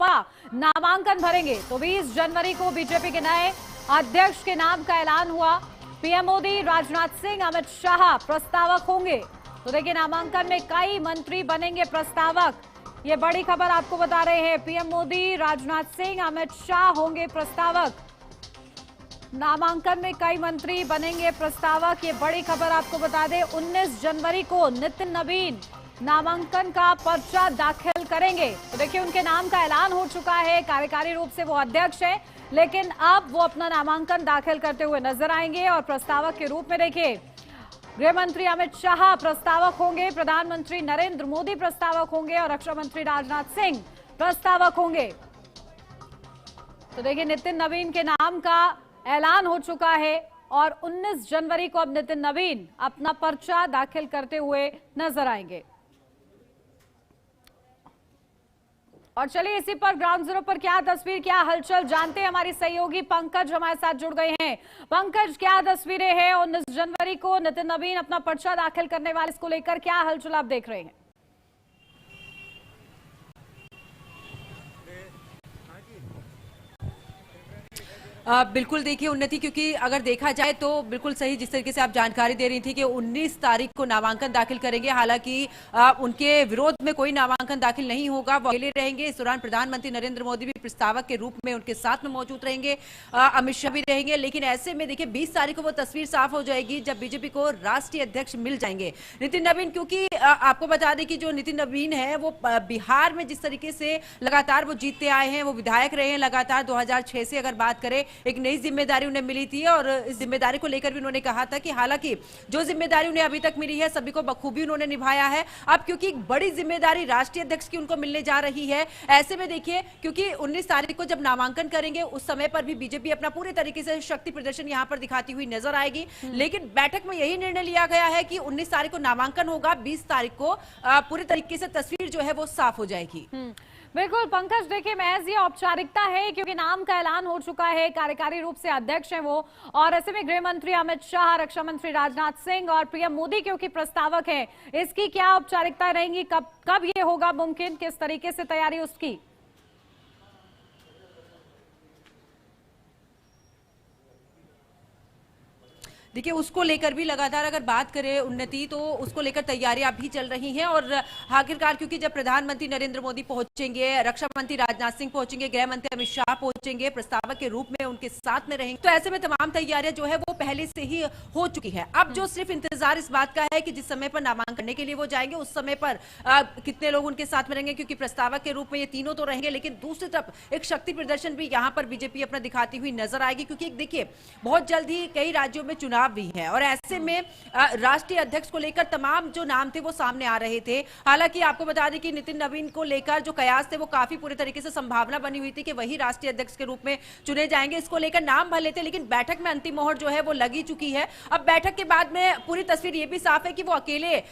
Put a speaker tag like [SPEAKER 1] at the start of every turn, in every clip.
[SPEAKER 1] दफा नामांकन भरेंगे। तो 20 जनवरी को बीजेपी के नए अध्यक्ष के नाम का ऐलान हुआ। पीएम मोदी, राजनाथ सिंह, अमित शाह प्रस्तावक होंगे। तो देखिए, नामांकन में कई मंत्री बनेंगे प्रस्तावक। ये बड़ी खबर आपको बता रहे हैं। पीएम मोदी, राजनाथ सिंह, अमित शाह होंगे प्रस्तावक। नामांकन में कई मंत्री बनेंगे प्रस्तावक। ये बड़ी खबर आपको बता दें। 19 जनवरी को नितिन नवीन नामांकन का पर्चा दाखिल करेंगे। तो देखिए, उनके नाम का ऐलान हो चुका है। कार्यकारी रूप से वो अध्यक्ष है, लेकिन अब वो अपना नामांकन दाखिल करते हुए नजर आएंगे। और प्रस्तावक के रूप में देखिए, गृह मंत्री अमित शाह प्रस्तावक होंगे, प्रधानमंत्री नरेंद्र मोदी प्रस्तावक होंगे और रक्षा मंत्री राजनाथ सिंह प्रस्तावक होंगे। तो देखिए, नितिन नवीन के नाम का ऐलान हो चुका है और 19 जनवरी को अब नितिन नवीन अपना पर्चा दाखिल करते हुए नजर आएंगे। और चलिए, इसी पर ग्राउंड जीरो पर क्या तस्वीर, क्या हलचल जानते हैं। हमारी सहयोगी पंकज हमारे साथ जुड़ गए हैं। पंकज, क्या तस्वीरें हैं? 19 जनवरी को नितिन नवीन अपना पर्चा दाखिल करने वाले, इसको लेकर क्या हलचल आप देख रहे हैं?
[SPEAKER 2] बिल्कुल देखिए उन्नति, क्योंकि अगर देखा जाए तो बिल्कुल सही जिस तरीके से आप जानकारी दे रही थी कि 19 तारीख को नामांकन दाखिल करेंगे। हालांकि उनके विरोध में कोई नामांकन दाखिल नहीं होगा, वो अकेले रहेंगे। इस दौरान प्रधानमंत्री नरेंद्र मोदी भी प्रस्तावक के रूप में उनके साथ में मौजूद रहेंगे, अमित शाह भी रहेंगे। लेकिन ऐसे में देखिए 20 तारीख को वो तस्वीर साफ हो जाएगी जब बीजेपी को राष्ट्रीय अध्यक्ष मिल जाएंगे नितिन नवीन। क्योंकि आपको बता दें कि जो नितिन नवीन है वो बिहार में जिस तरीके से लगातार वो जीतते आए हैं, वो विधायक रहे हैं लगातार। 2006 से अगर बात करें, एक नई जिम्मेदारी उन्हें मिली थी और इस जिम्मेदारी को लेकर भी उन्होंने कहा था कि हालांकि जो जिम्मेदारी उन्हें अभी तक मिली है सभी को बखूबी उन्होंने निभाया है। अब क्योंकि बड़ी जिम्मेदारी राष्ट्रीय अध्यक्ष की उनको मिलने जा रही है, ऐसे में देखिए क्योंकि 19 तारीख को जब नामांकन करेंगे उस समय पर भी बीजेपी अपना पूरे तरीके से शक्ति प्रदर्शन यहां पर दिखाती हुई नजर आएगी। लेकिन बैठक में यही निर्णय लिया गया है कि 19 तारीख को नामांकन होगा, 20 तारीख को पूरे तरीके से तस्वीर जो है वो साफ हो जाएगी।
[SPEAKER 1] बिल्कुल पंकज, देखिए महज ये औपचारिकता है क्योंकि नाम का ऐलान हो चुका है, कार्यकारी रूप से अध्यक्ष हैं वो। और ऐसे में गृह मंत्री अमित शाह, रक्षा मंत्री राजनाथ सिंह और पीएम मोदी क्योंकि प्रस्तावक हैं, इसकी क्या औपचारिकता रहेंगी? कब ये होगा मुमकिन? किस तरीके से तैयारी उसकी?
[SPEAKER 2] देखिए उसको लेकर भी लगातार अगर बात करें उन्नति, तो उसको लेकर तैयारियां भी चल रही हैं। और आखिरकार क्योंकि जब प्रधानमंत्री नरेंद्र मोदी पहुंचेंगे, रक्षा मंत्री राजनाथ सिंह पहुंचेंगे, गृह मंत्री अमित शाह पहुंचेंगे, प्रस्तावक के रूप में उनके साथ में रहेंगे, तो ऐसे में तमाम तैयारियां जो है वो पहले से ही हो चुकी है। अब जो सिर्फ इंतजार इस बात का है कि जिस समय पर नामांकन करने के लिए वो जाएंगे उस समय पर कितने लोग उनके साथ में रहेंगे, क्योंकि प्रस्तावक के रूप में ये तीनों तो रहेंगे, लेकिन दूसरी तरफ एक शक्ति प्रदर्शन भी यहाँ पर बीजेपी अपना दिखाती हुई नजर आएगी। क्योंकि देखिए बहुत जल्द ही कई राज्यों में चुनाव भी है और ऐसे में राष्ट्रीय अध्यक्ष को लेकर तमाम जो नाम थे वो सामने आ रहे थे। हालांकि आपको बता दें कि नितिन नवीन को लेकर जो कयास थे वो काफी पूरे तरीके से संभावना बनी हुई थी कि वही राष्ट्रीय अध्यक्ष के रूप में चुने जाएंगे। इसको लेकर नाम भले थे, लेकिन बैठक में अंतिम मोहर जो है वो लगी चुकी है। अब बैठक के बाद में पूरी तस्वीर ये भी साफ है कि वो अकेले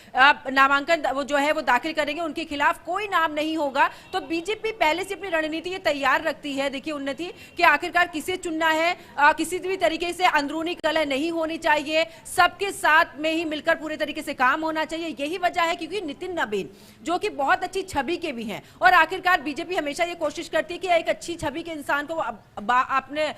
[SPEAKER 2] नामांकन वो जो है वो दाखिल करेंगे, उनके खिलाफ कोई नाम नहीं होगा। तो बीजेपी पहले से अपनी रणनीति ये तैयार रखती है, देखिए उन्नति, कि आखिरकार किसे चुनना है, किसी भी तरीके से अंदरूनी कलह नहीं होनी चाहिए, सबके साथ में ही मिलकर पूरे तरीके से काम होना चाहिए। यही वजह है क्योंकि नितिन नवीन जो कि बहुत अच्छी छवि के भी हैं और आखिरकार बीजेपी हमेशा ये कोशिश करती है कि एक अच्छी छवि के इंसान को अपने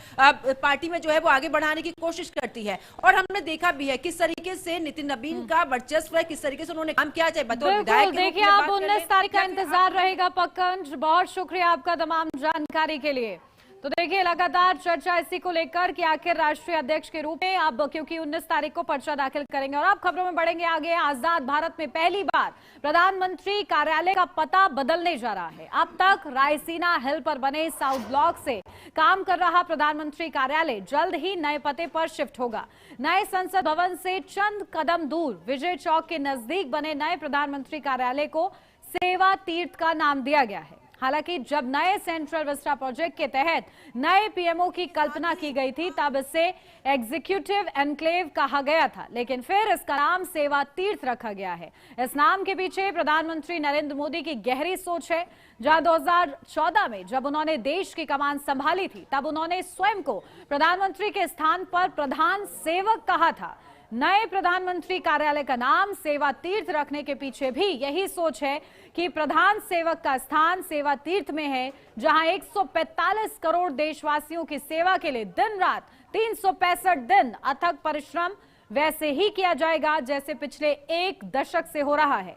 [SPEAKER 2] पार्टी में जो है वो आगे बढ़ाने की कोशिश करती है। और हमने देखा भी है किस तरीके से नितिन नवीन का वर्चस्व है, किस तरीके से उन्होंने काम किया, चाहे बतौर विधायक।
[SPEAKER 1] देखिए आप 19 तारीख का इंतजार रहेगा पंकज, बहुत शुक्रिया आपका तमाम जानकारी के लिए। तो देखिए लगातार चर्चा इसी को लेकर कि आखिर राष्ट्रीय अध्यक्ष के रूप में अब क्योंकि 19 तारीख को पर्चा दाखिल करेंगे। और अब खबरों में बढ़ेंगे आगे। आजाद भारत में पहली बार प्रधानमंत्री कार्यालय का पता बदलने जा रहा है। अब तक रायसीना हिल पर बने साउथ ब्लॉक से काम कर रहा प्रधानमंत्री कार्यालय जल्द ही नए पते पर शिफ्ट होगा। नए संसद भवन से चंद कदम दूर विजय चौक के नजदीक बने नए प्रधानमंत्री कार्यालय को सेवा तीर्थ का नाम दिया गया है। हालांकि जब नए सेंट्रल विस्टा प्रोजेक्ट के तहत नए पीएमओ की कल्पना की गई थी तब इसे एग्जीक्यूटिव एनक्लेव कहा गया था, लेकिन फिर इसका नाम सेवा तीर्थ रखा गया है। इस नाम के पीछे प्रधानमंत्री नरेंद्र मोदी की गहरी सोच है। जहां 2014 में जब उन्होंने देश की कमान संभाली थी तब उन्होंने स्वयं को प्रधानमंत्री के स्थान पर प्रधान सेवक कहा था। नए प्रधानमंत्री कार्यालय का नाम सेवा तीर्थ रखने के पीछे भी यही सोच है कि प्रधान सेवक का स्थान सेवा तीर्थ में है, जहां 145 करोड़ देशवासियों की सेवा के लिए दिन रात 365 दिन अथक परिश्रम वैसे ही किया जाएगा जैसे पिछले एक दशक से हो रहा है।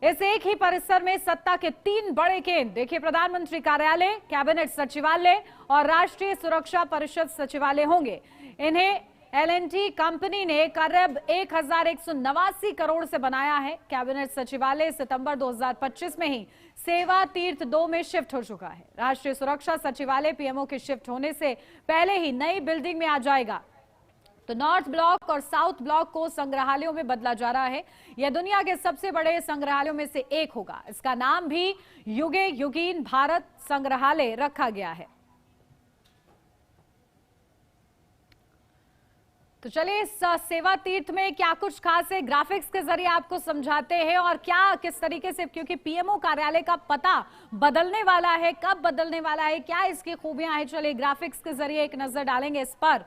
[SPEAKER 1] इस एक ही परिसर में सत्ता के 3 बड़े केंद्र देखिए, प्रधानमंत्री कार्यालय, कैबिनेट सचिवालय और राष्ट्रीय सुरक्षा परिषद सचिवालय होंगे। इन्हें एल&टी कंपनी ने करीब 1189 करोड़ से बनाया है। कैबिनेट सचिवालय सितंबर 2025 में ही सेवा तीर्थ 2 में शिफ्ट हो चुका है। राष्ट्रीय सुरक्षा सचिवालय पीएमओ के शिफ्ट होने से पहले ही नई बिल्डिंग में आ जाएगा। तो नॉर्थ ब्लॉक और साउथ ब्लॉक को संग्रहालयों में बदला जा रहा है। यह दुनिया के सबसे बड़े संग्रहालयों में से एक होगा। इसका नाम भी युगे युगीन भारत संग्रहालय रखा गया है। तो चलिए इस सेवा तीर्थ में क्या कुछ खास है, ग्राफिक्स के जरिए आपको समझाते हैं और क्या किस तरीके से, क्योंकि पीएमओ कार्यालय का पता बदलने वाला है, कब बदलने वाला है, क्या इसकी खूबियां हैं, चलिए ग्राफिक्स के जरिए एक नजर डालेंगे इस पर।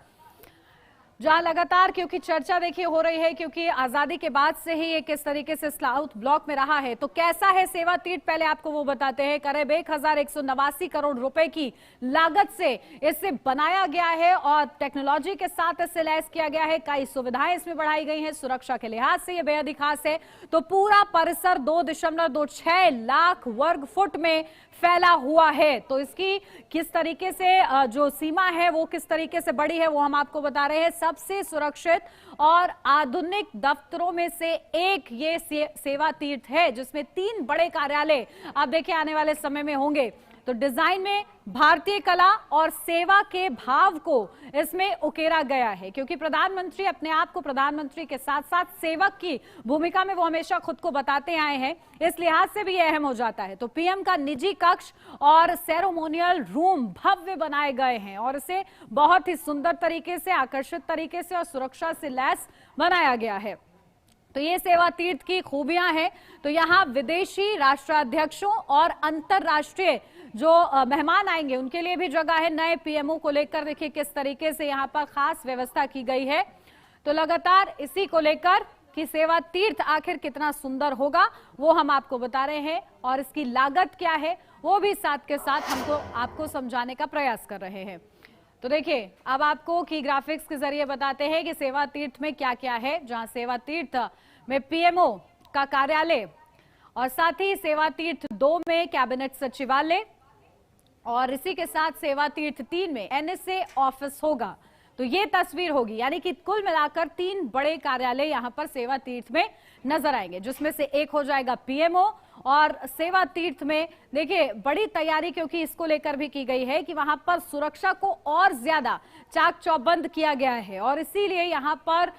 [SPEAKER 1] जहां लगातार क्योंककि चर्चा देखिए हो रही है, क्योंकि आजादी के बाद से ही ये किस तरीके से साउथ ब्लॉक में रहा है। तो कैसा है सेवा तीर्थ, पहले आपको वो बताते हैं। करीब 1189 करोड़ रुपए की लागत से इसे बनाया गया है और टेक्नोलॉजी के साथ इसे लैस किया गया है। कई सुविधाएं इसमें बढ़ाई गई हैं। सुरक्षा के लिहाज से ये बेहद खास है। तो पूरा परिसर 2.26 लाख वर्ग फुट में फैला हुआ है। तो इसकी किस तरीके से जो सीमा है वो किस तरीके से बड़ी है वो हम आपको बता रहे हैं। सबसे सुरक्षित और आधुनिक दफ्तरों में से एक ये सेवा तीर्थ है, जिसमें 3 बड़े कार्यालय आप देखिए आने वाले समय में होंगे। तो डिजाइन में भारतीय कला और सेवा के भाव को इसमें उकेरा गया है, क्योंकि प्रधानमंत्री अपने आप को प्रधानमंत्री के साथ साथ सेवक की भूमिका में वो हमेशा खुद को बताते आए हैं। इस लिहाज से भी यह अहम हो जाता है। तो पीएम का निजी कक्ष और सेरेमोनियल रूम भव्य बनाए गए हैं और इसे बहुत ही सुंदर तरीके से, आकर्षित तरीके से और सुरक्षा से लैस बनाया गया है। तो ये सेवा तीर्थ की खूबियां हैं। तो यहाँ विदेशी राष्ट्राध्यक्षों और अंतरराष्ट्रीय जो मेहमान आएंगे उनके लिए भी जगह है। नए पीएमओ को लेकर देखिए किस तरीके से यहाँ पर खास व्यवस्था की गई है। तो लगातार इसी को लेकर कि सेवा तीर्थ आखिर कितना सुंदर होगा वो हम आपको बता रहे हैं और इसकी लागत क्या है वो भी साथ के साथ हमको आपको समझाने का प्रयास कर रहे हैं। तो देखिए अब आपको की ग्राफिक्स के जरिए बताते हैं कि सेवा तीर्थ में क्या क्या है। जहां सेवा तीर्थ में पीएमओ का कार्यालय और साथ ही सेवा तीर्थ 2 में कैबिनेट सचिवालय और इसी के साथ सेवा तीर्थ 3 में एनएसए ऑफिस होगा। तो ये तस्वीर होगी, यानी कि कुल मिलाकर 3 बड़े कार्यालय यहां पर सेवा तीर्थ में नजर आएंगे, जिसमें से एक हो जाएगा पीएमओ। और सेवा तीर्थ में देखिए बड़ी तैयारी क्योंकि इसको लेकर भी की गई है कि वहां पर सुरक्षा को और ज्यादा चाक चौबंद किया गया है और इसीलिए यहां पर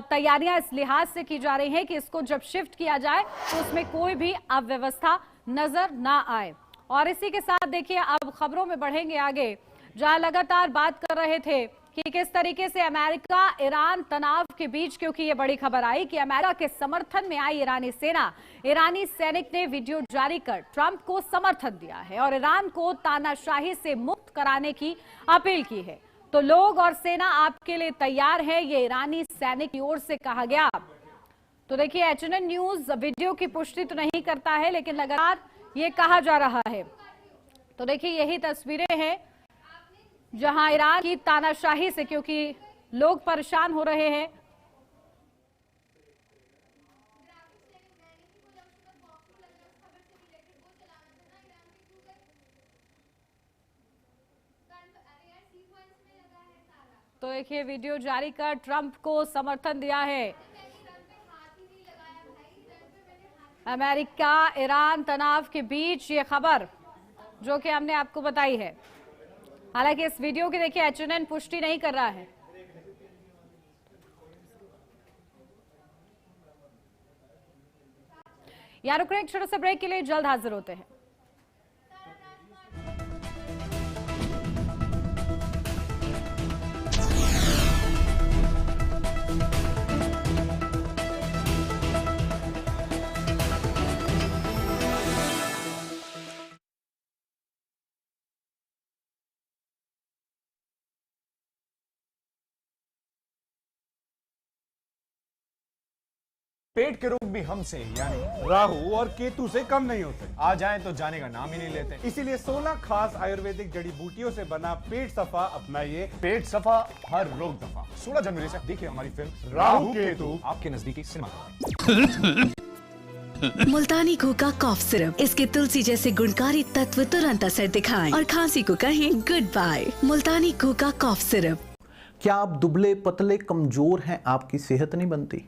[SPEAKER 1] तैयारियां इस लिहाज से की जा रही है कि इसको जब शिफ्ट किया जाए तो उसमें कोई भी अव्यवस्था नजर ना आए। और इसी के साथ देखिए अब खबरों में बढ़ेंगे आगे, जहां लगातार बात कर रहे थे कि किस तरीके से अमेरिका ईरान तनाव के बीच, क्योंकि ये बड़ी खबर आई कि अमेरिका के समर्थन में आई ईरानी सेना, ईरानी सैनिक ने वीडियो जारी कर ट्रंप को समर्थन दिया है और ईरान को तानाशाही से मुक्त कराने की अपील की है। तो लोग और सेना आपके लिए तैयार है, ये ईरानी सैनिक की ओर से कहा गया। तो देखिए एचएनएन न्यूज वीडियो की पुष्टि तो नहीं करता है, लेकिन लगातार ये कहा जा रहा है। तो देखिए यही तस्वीरें हैं जहां ईरान की तानाशाही से, क्योंकि लोग परेशान हो रहे हैं। तो देखिए वीडियो जारी कर ट्रंप को समर्थन दिया है। अमेरिका ईरान तनाव के बीच ये खबर जो कि हमने आपको बताई है। हालांकि इस वीडियो की देखिए एचएनएन पुष्टि नहीं कर रहा है। यार रुक रहे एक छोटे से ब्रेक के लिए, जल्द हाजिर होते हैं।
[SPEAKER 3] पेट के रोग भी हमसे यानी
[SPEAKER 4] राहु और केतु से कम नहीं होते।
[SPEAKER 3] आ जाएं तो जाने का नाम ही नहीं लेते।
[SPEAKER 4] इसीलिए 16 खास आयुर्वेदिक जड़ी बूटियों से बना पेट सफा अपनाइए।
[SPEAKER 3] पेट सफा, हर रोग दफा। 16 जनवरी से देखिए हमारी फिल्म
[SPEAKER 4] राहु केतु
[SPEAKER 3] आपके नजदीकी सिनेमा।
[SPEAKER 5] मुल्तानी घोका कॉफ सिरप, इसके तुलसी जैसे गुणकारी तत्व तुरंत असर दिखाएं और खांसी को कहें गुड बाय। मुल्तानी घोका कॉफ सिरप।
[SPEAKER 6] क्या आप दुबले पतले कमजोर हैं? आपकी सेहत नहीं बनती,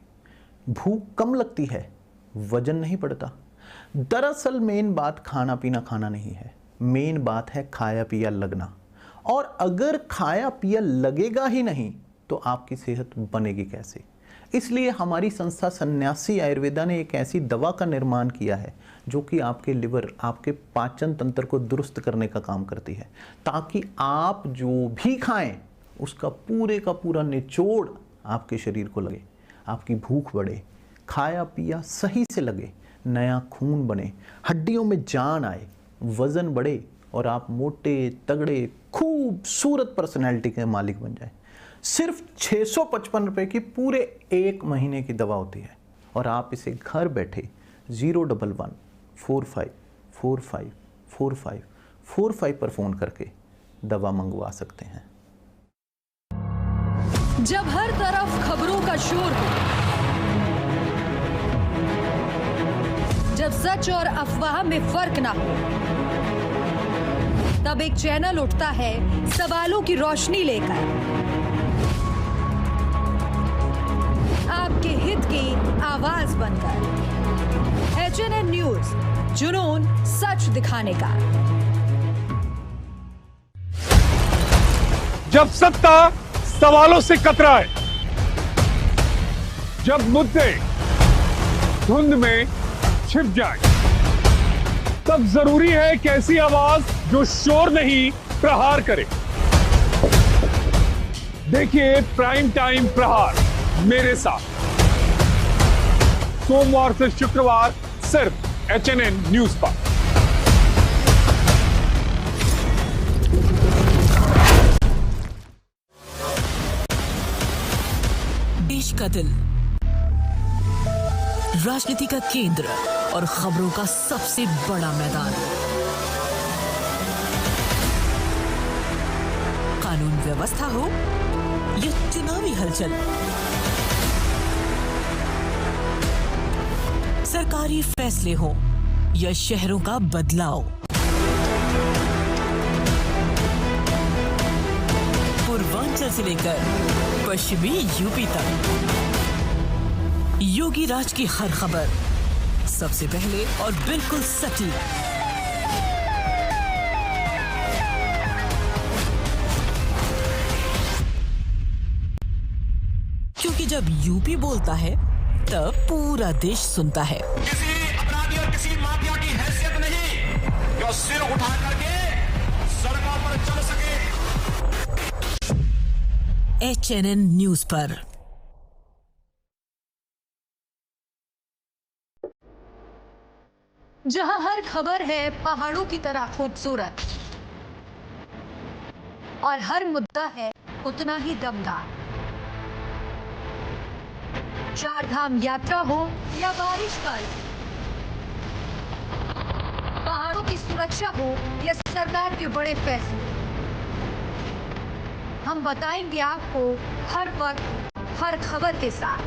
[SPEAKER 6] भूख कम लगती है, वजन नहीं बढ़ता? दरअसल मेन बात खाना पीना खाना नहीं है, मेन बात है खाया पिया लगना। और अगर खाया पिया लगेगा ही नहीं तो आपकी सेहत बनेगी कैसे? इसलिए हमारी संस्था सन्यासी आयुर्वेदा ने एक ऐसी दवा का निर्माण किया है जो कि आपके लिवर, आपके पाचन तंत्र को दुरुस्त करने का काम करती है, ताकि आप जो भी खाएं उसका पूरे का पूरा निचोड़ आपके शरीर को लगे, आपकी भूख बढ़े, खाया पिया सही से लगे, नया खून बने, हड्डियों में जान आए, वजन बढ़े और आप मोटे तगड़े खूबसूरत पर्सनैलिटी के मालिक बन जाए। सिर्फ 655 रुपए की पूरे 1 महीने की दवा होती है और आप इसे घर बैठे 011-45454545 पर फोन करके दवा मंगवा सकते हैं।
[SPEAKER 7] जब हर तरफ खबरों का शोर हो, जब सच और अफवाह में फर्क ना हो, तब एक चैनल उठता है सवालों की रोशनी लेकर, आपके हित की आवाज बनकर। HNN न्यूज, जुनून सच दिखाने का।
[SPEAKER 4] जब सत्ता सवालों से कतराए, जब मुद्दे धुंध में छिप जाए, तब जरूरी है कि ऐसी आवाज जो शोर नहीं प्रहार करे। देखिए प्राइम टाइम प्रहार मेरे साथ, सोमवार से शुक्रवार सिर्फ HNN न्यूज पर।
[SPEAKER 5] देश का दिल, राजनीति का केंद्र और खबरों का सबसे बड़ा मैदान। कानून व्यवस्था हो या चुनावी हलचल, सरकारी फैसले हो या शहरों का बदलाव, पूर्वांचल से लेकर पश्चिमी यूपी तक, योगी राज की हर खबर सबसे पहले और बिल्कुल सटीक। क्योंकि जब यूपी बोलता है तब पूरा देश सुनता है।
[SPEAKER 8] किसी अपराधी और किसी माफिया की हैसियत नहीं जो सिर उठा करके सड़कों पर चल सके।
[SPEAKER 5] HNN न्यूज पर।
[SPEAKER 7] जहां हर खबर है पहाड़ों की तरह खूबसूरत और हर मुद्दा है उतना ही दमदार। चार धाम यात्रा हो या बारिश का, पहाड़ों की सुरक्षा हो या सरकार के बड़े फैसले, हम बताएंगे आपको हर वक्त हर खबर के साथ।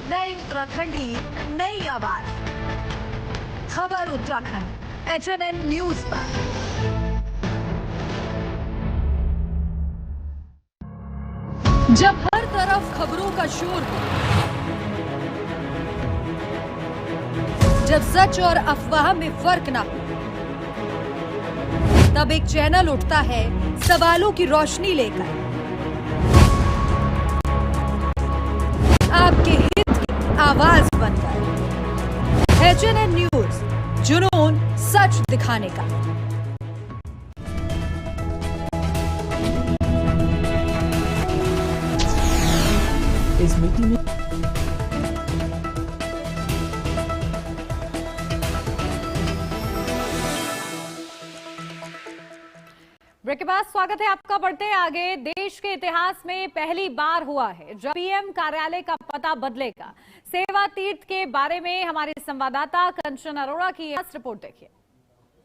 [SPEAKER 7] नई उत्तराखंडी, नई आवाज, खबर उत्तराखंड, HNN न्यूज पर। जब हर तरफ खबरों का शोर हो, जब सच और अफवाह में फर्क ना हो, तब एक चैनल उठता है सवालों की रोशनी लेकर, आपके हित की आवाज बनकर। HNN न्यूज, जुनून सच दिखाने का।
[SPEAKER 6] इस मीटिंग में
[SPEAKER 1] ब्रेक के बाद स्वागत है आपका। बढ़ते हैं आगे। देश के इतिहास में पहली बार हुआ है जब PM कार्यालय का पता बदलेगा। सेवा तीर्थ के बारे में हमारे संवाददाता कंचन अरोड़ा की रिपोर्ट देखिए।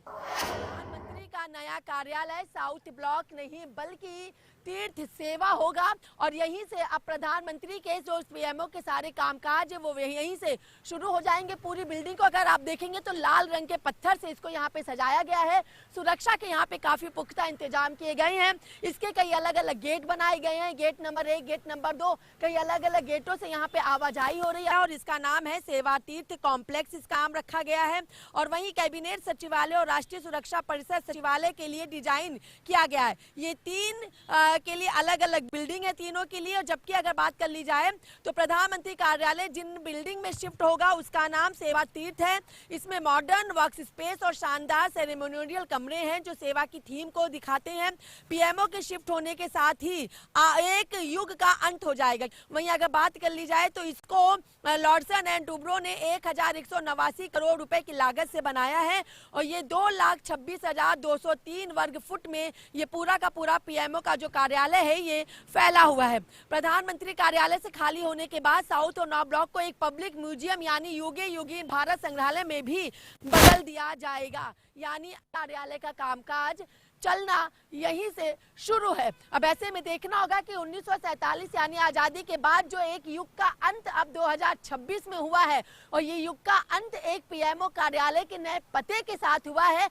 [SPEAKER 9] प्रधानमंत्री का नया कार्यालय साउथ ब्लॉक नहीं बल्कि तीर्थ सेवा होगा और यहीं से अब प्रधानमंत्री के जो पीएमओ के सारे कामकाज है वो यहीं से शुरू हो जाएंगे। पूरी बिल्डिंग को अगर आप देखेंगे तो लाल रंग के पत्थर से इसको यहाँ पे सजाया गया है। सुरक्षा के यहाँ पे काफी पुख्ता इंतजाम किए गए हैं। इसके कई अलग अलग गेट बनाए गए हैं, गेट नंबर 1, गेट नंबर 2, कई अलग अलग गेटों से यहाँ पे आवाजाही हो रही है और इसका नाम है सेवा तीर्थ कॉम्प्लेक्स, इसका नाम रखा गया है। और वहीं कैबिनेट सचिवालय और राष्ट्रीय सुरक्षा परिषद सचिवालय के लिए डिजाइन किया गया है। ये 3 के लिए अलग अलग बिल्डिंग है तीनों के लिए। और जबकि अगर बात कर ली जाए तो प्रधानमंत्री कार्यालय जिन बिल्डिंग में शिफ्ट होगा उसका नाम सेवा तीर्थ है। इसमें मॉडर्न वर्क स्पेस और शानदार सेरेमोनियल कमरे हैं जो सेवा की थीम को दिखाते हैं। पीएमओ के शिफ्ट होने के साथ ही एक युग का अंत हो जाएगा। वहीं अगर बात कर ली जाए तो इसको लॉर्डसन एंड टूब्रो ने 1189 करोड़ रुपए की लागत से बनाया है और ये 2,26,203 वर्ग फुट में ये पूरा का पूरा पीएमओ का जो कार्यालय है ये फैला हुआ है। प्रधानमंत्री कार्यालय से खाली होने के बाद साउथ और नॉर्थ ब्लॉक को एक पब्लिक म्यूजियम यानी युगे युगीन भारत संग्रहालय में भी बदल दिया जाएगा। यानी कार्यालय का कामकाज चलना यहीं से शुरू है। अब ऐसे में देखना होगा कि 1947 यानी आजादी के बाद जो एक युग का अंत अब 2026 में हुआ है और ये युग का अंत एक पीएमओ कार्यालय के नए पते के साथ हुआ है।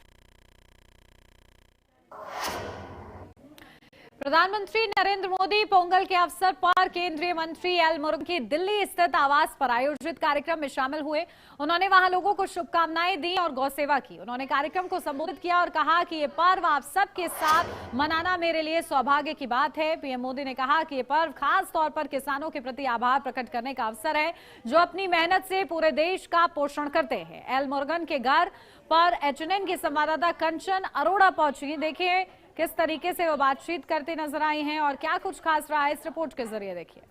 [SPEAKER 1] प्रधानमंत्री नरेंद्र मोदी पोंगल के अवसर पर केंद्रीय मंत्री एल मुरुगन की दिल्ली स्थित आवास पर आयोजित कार्यक्रम में शामिल हुए। उन्होंने वहां लोगों को शुभकामनाएं दी और गौ सेवा की। उन्होंने कार्यक्रम को संबोधित किया और कहा कि ये पर्व आप सबके साथ मनाना मेरे लिए सौभाग्य की बात है। पीएम मोदी ने कहा कि ये पर्व खास तौर पर किसानों के प्रति आभार प्रकट करने का अवसर है जो अपनी मेहनत से पूरे देश का पोषण करते हैं। एल मुरुगन के घर पर HNN की संवाददाता कंचन अरोड़ा पहुंची। देखिए किस तरीके से वो बातचीत करते नजर आई हैं और क्या कुछ खास रहा है, इस रिपोर्ट के जरिए देखिए।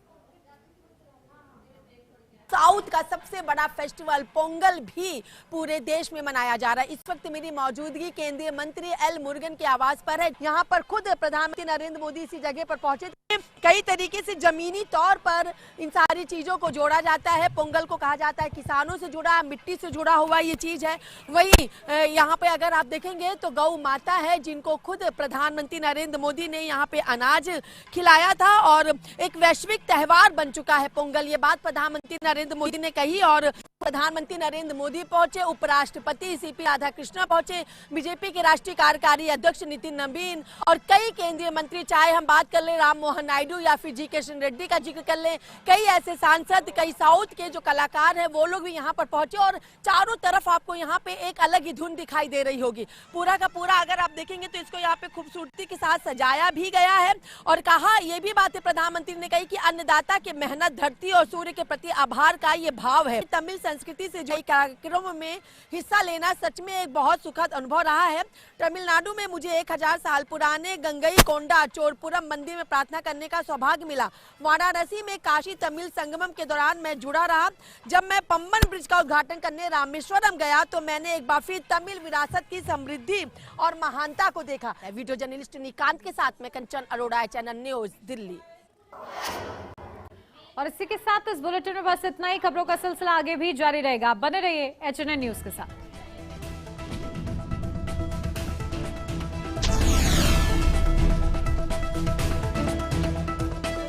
[SPEAKER 9] साउथ का सबसे बड़ा फेस्टिवल पोंगल भी पूरे देश में मनाया जा रहा है। इस वक्त मेरी मौजूदगी केंद्रीय मंत्री एल मुरुगन के आवास पर है। यहाँ पर खुद प्रधानमंत्री नरेंद्र मोदी इसी जगह पर पहुंचे थे। कई तरीके से जमीनी तौर पर इन सारी चीजों को जोड़ा जाता है। पोंगल को कहा जाता है किसानों से जुड़ा, मिट्टी से जुड़ा हुआ ये चीज है। वही यहाँ पे अगर आप देखेंगे तो गौ माता है जिनको खुद प्रधानमंत्री नरेंद्र मोदी ने यहाँ पे अनाज खिलाया था और एक वैश्विक त्योहार बन चुका है पोंगल। ये बात प्रधानमंत्री नरेंद्र मोदी ने कही और प्रधानमंत्री नरेंद्र मोदी पहुंचे, उपराष्ट्रपति CP राधाकृष्णन पहुंचे, बीजेपी के राष्ट्रीय कार्यकारी अध्यक्ष नितिन नवीन और कई केंद्रीय मंत्री, चाहे हम बात कर ले राम मोहन नायडू या फिर जी किशन रेड्डी का जिक्र कर ले, कई ऐसे सांसद, कई साउथ के जो कलाकार हैं वो लोग भी यहाँ पर पहुंचे और चारों तरफ आपको यहाँ पे एक अलग ही धुन दिखाई दे रही होगी। पूरा का पूरा अगर आप देखेंगे तो इसको यहाँ पे खूबसूरती के साथ सजाया भी गया है और कहा ये भी बातें प्रधानमंत्री ने कही कि अन्नदाता के मेहनत, धरती और सूर्य के प्रति आभार का ये भाव है। तमिल संस्कृति से जुड़े कार्यक्रमों में हिस्सा लेना सच में एक बहुत सुखद अनुभव रहा है। तमिलनाडु में मुझे 1000 साल पुराने गंगई कोंडा चोरपुरम मंदिर में प्रार्थना करने का सौभाग्य मिला। वाराणसी में काशी तमिल संगमम के दौरान मैं जुड़ा रहा। जब मैं पंबन ब्रिज का उद्घाटन करने रामेश्वरम गया तो मैंने एक बार फिर तमिल विरासत की समृद्धि और महानता को देखा। वीडियो जर्नलिस्ट निकांत के साथ में कंचन अरोड़ा, HNN न्यूज, दिल्ली।
[SPEAKER 1] और इसी के साथ इस बुलेटिन में बस इतना ही। खबरों का सिलसिला आगे भी जारी रहेगा। बने रहिए HNN न्यूज के साथ।